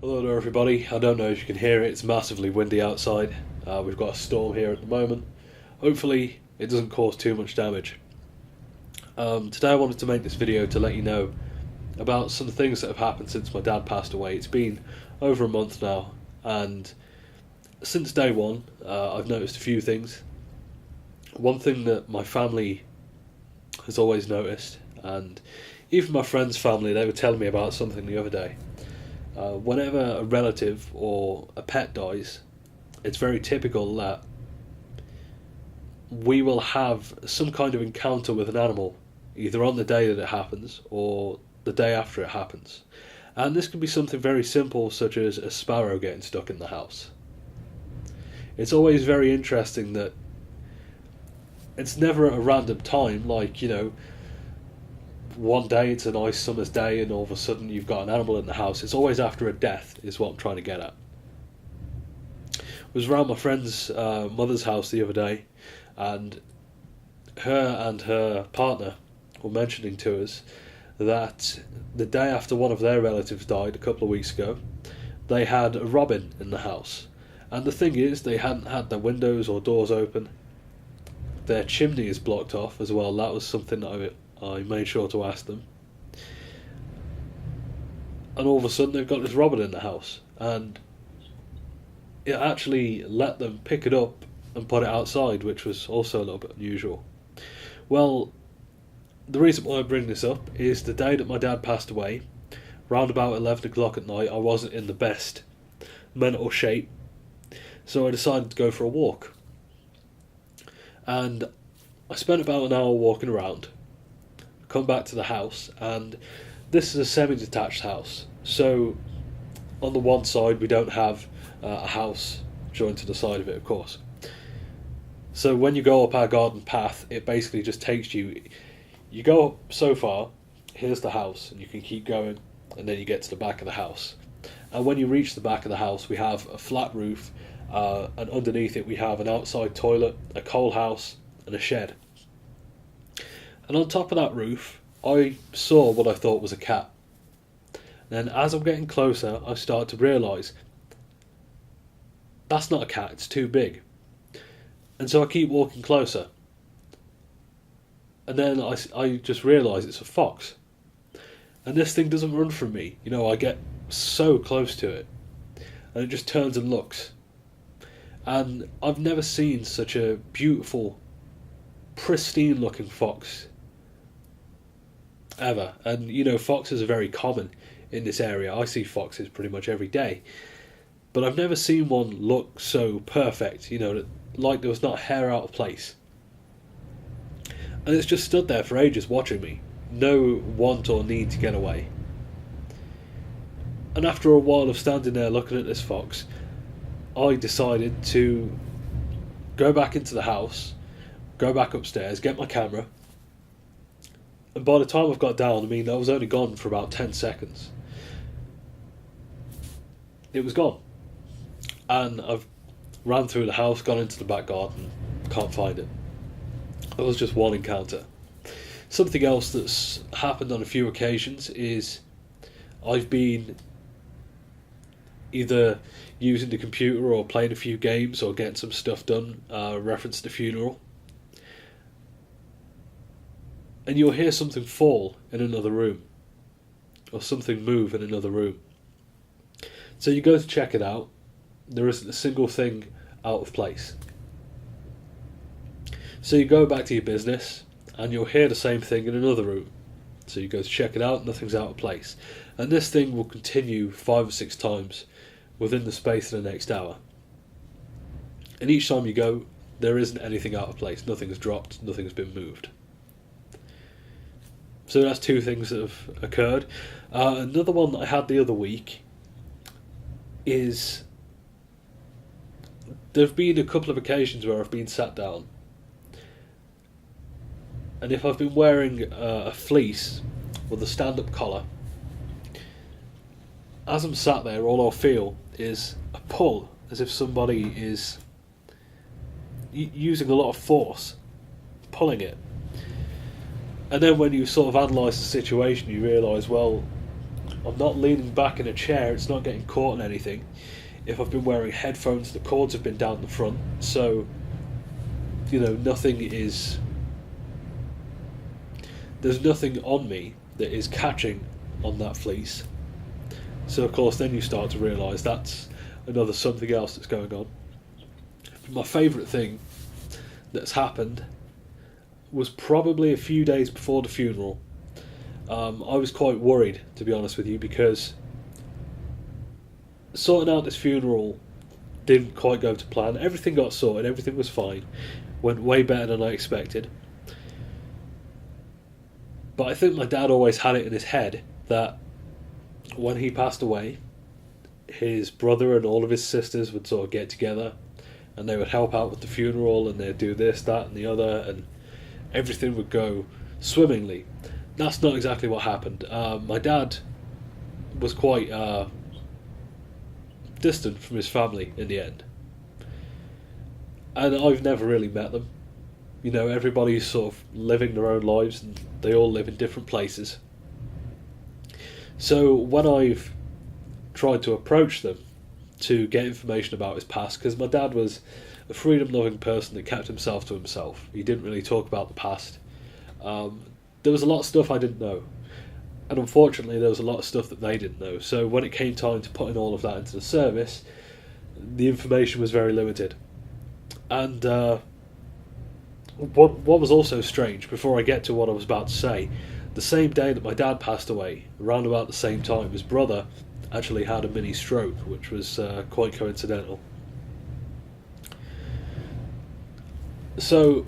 Hello there everybody. I don't know if you can hear it, it's massively windy outside. We've got a storm here at the moment. Hopefully it doesn't cause too much damage. Today I wanted to make this video to let you know about some things that have happened since my dad passed away. It's been over a month now, and since day one I've noticed a few things. One thing that my family has always noticed, and even my friends' family, they were telling me about something the other day. Whenever a relative or a pet dies, it's very typical that we will have some kind of encounter with an animal, either on the day that it happens or the day after it happens. And this can be something very simple, such as a sparrow getting stuck in the house. It's always very interesting that it's never at a random time, like, one day it's a nice summer's day and all of a sudden you've got an animal in the house. It's always after a death, is what I'm trying to get at. I was around my friend's mother's house the other day, and her partner were mentioning to us that the day after one of their relatives died a couple of weeks ago, they had a robin in the house. And the thing is, they hadn't had their windows or doors open. Their chimney is blocked off as well. That was something that I made sure to ask them. And all of a sudden they've got this robin in the house, and it actually let them pick it up and put it outside, which was also a little bit unusual. Well, the reason why I bring this up is the day that my dad passed away, round about 11 o'clock at night, I wasn't in the best mental shape, so I decided to go for a walk. And I spent about an hour walking around, come back to the house, and this is a semi-detached house. So on the one side we don't have a house joined to the side of it, of course. So when you go up our garden path, it basically just takes you go up so far, here's the house, and you can keep going, and then you get to the back of the house. And when you reach the back of the house, we have a flat roof, and underneath it we have an outside toilet, a coal house, and a shed. And on top of that roof, I saw what I thought was a cat. Then as I'm getting closer, I start to realise that's not a cat, it's too big. And so I keep walking closer. And then I just realise it's a fox. And this thing doesn't run from me. I get so close to it, and it just turns and looks. And I've never seen such a beautiful, pristine looking fox ever. And foxes are very common in this area. I see foxes pretty much every day, but I've never seen one look so perfect, like there was not a hair out of place. And it's just stood there for ages watching me, no want or need to get away. And after a while of standing there looking at this fox, I decided to go back into the house, go back upstairs, get my camera. And by the time I've got down, I was only gone for about 10 seconds. It was gone. And I've ran through the house, gone into the back garden, can't find it. It was just one encounter. Something else that's happened on a few occasions is I've been either using the computer or playing a few games or getting some stuff done, reference the funeral. And you'll hear something fall in another room, or something move in another room. So you go to check it out, there isn't a single thing out of place. So you go back to your business, and you'll hear the same thing in another room. So you go to check it out, nothing's out of place. And this thing will continue 5 or 6 times within the space of the next hour. And each time you go, there isn't anything out of place, nothing's dropped, nothing's been moved. So that's 2 things that have occurred. Another one that I had the other week is there have been a couple of occasions where I've been sat down, and if I've been wearing a fleece with a stand-up collar, as I'm sat there, all I'll feel is a pull, as if somebody is using a lot of force, pulling it. And then when you sort of analyse the situation, you realise, well, I'm not leaning back in a chair, it's not getting caught in anything. If I've been wearing headphones, the cords have been down the front, so, nothing is. There's nothing on me that is catching on that fleece. So, of course, then you start to realise that's another something else that's going on. My favourite thing that's happened was probably a few days before the funeral. I was quite worried, to be honest with you, because sorting out this funeral didn't quite go to plan. Everything got sorted, everything was fine, went way better than I expected. But I think my dad always had it in his head that when he passed away, his brother and all of his sisters would sort of get together and they would help out with the funeral and they'd do this, that, and the other, and everything would go swimmingly. That's not exactly what happened. My dad was quite distant from his family in the end. And I've never really met them. Everybody's sort of living their own lives and they all live in different places. So when I've tried to approach them to get information about his past, because my dad was a freedom-loving person that kept himself to himself. He didn't really talk about the past. There was a lot of stuff I didn't know. And unfortunately, there was a lot of stuff that they didn't know. So when it came time to putting all of that into the service, the information was very limited. And what was also strange, before I get to what I was about to say, the same day that my dad passed away, around about the same time, his brother actually had a mini stroke, which was quite coincidental. So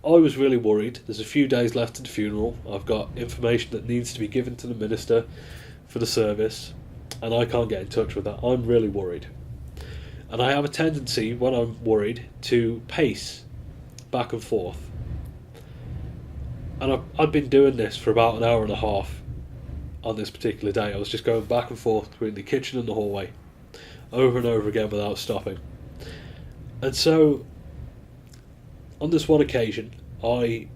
I was really worried. There's a few days left to the funeral. I've got information that needs to be given to the minister for the service, and I can't get in touch with that. I'm really worried. And I have a tendency, when I'm worried, to pace back and forth. And I'd been doing this for about an hour and a half on this particular day. I was just going back and forth between the kitchen and the hallway, over and over again without stopping. And so, on this one occasion, I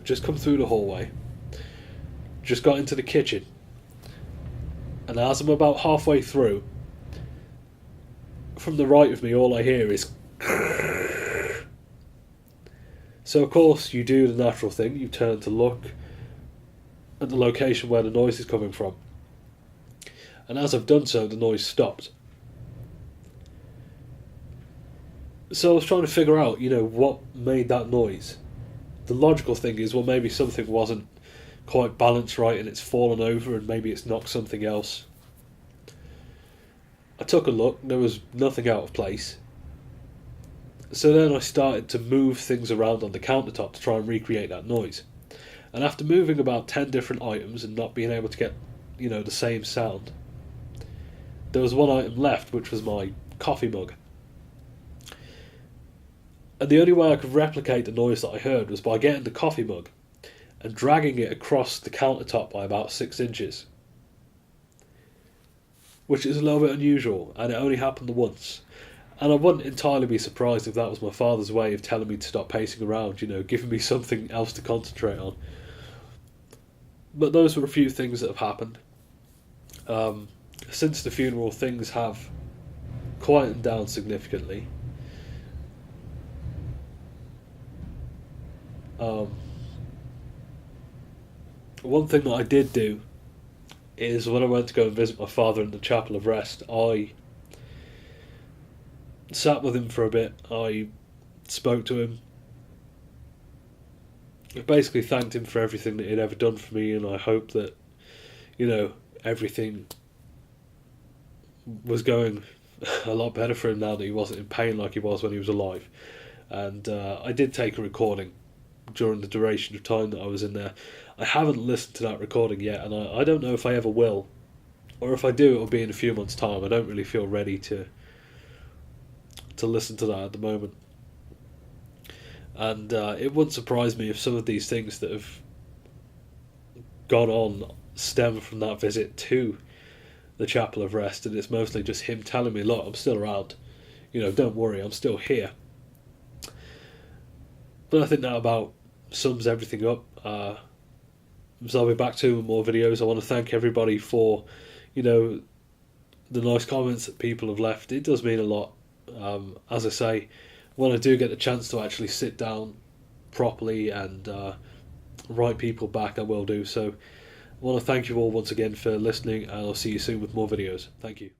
just come through the hallway, just got into the kitchen, and as I'm about halfway through, from the right of me, all I hear is. So of course you do the natural thing, you turn to look at the location where the noise is coming from. And as I've done so, the noise stopped. So I was trying to figure out, what made that noise. The logical thing is, well, maybe something wasn't quite balanced right and it's fallen over and maybe it's knocked something else. I took a look, there was nothing out of place. So then I started to move things around on the countertop to try and recreate that noise. And after moving about 10 different items and not being able to get, the same sound, there was one item left, which was my coffee mug. And the only way I could replicate the noise that I heard was by getting the coffee mug and dragging it across the countertop by about 6 inches. Which is a little bit unusual, and it only happened once. And I wouldn't entirely be surprised if that was my father's way of telling me to stop pacing around, giving me something else to concentrate on. But those were a few things that have happened. Since the funeral, things have quietened down significantly. One thing that I did do is when I went to go and visit my father in the Chapel of Rest, I sat with him for a bit. I spoke to him. I basically thanked him for everything that he'd ever done for me, and I hope that, everything was going a lot better for him now that he wasn't in pain like he was when he was alive. And I did take a recording during the duration of time that I was in there. I haven't listened to that recording yet, and I don't know if I ever will. Or if I do, it'll be in a few months' time. I don't really feel ready to listen to that at the moment. And it wouldn't surprise me if some of these things that have gone on stem from that visit to the Chapel of Rest, and it's mostly just him telling me, look, I'm still around. Don't worry, I'm still here. But I think that about sums everything up. So I'll be back to more videos. I want to thank everybody for, you know, the nice comments that people have left. It does mean a lot. As I say, when I do get the chance to actually sit down properly and write people back, I will do so. I want to thank you all once again for listening, and I'll see you soon with more videos. Thank you.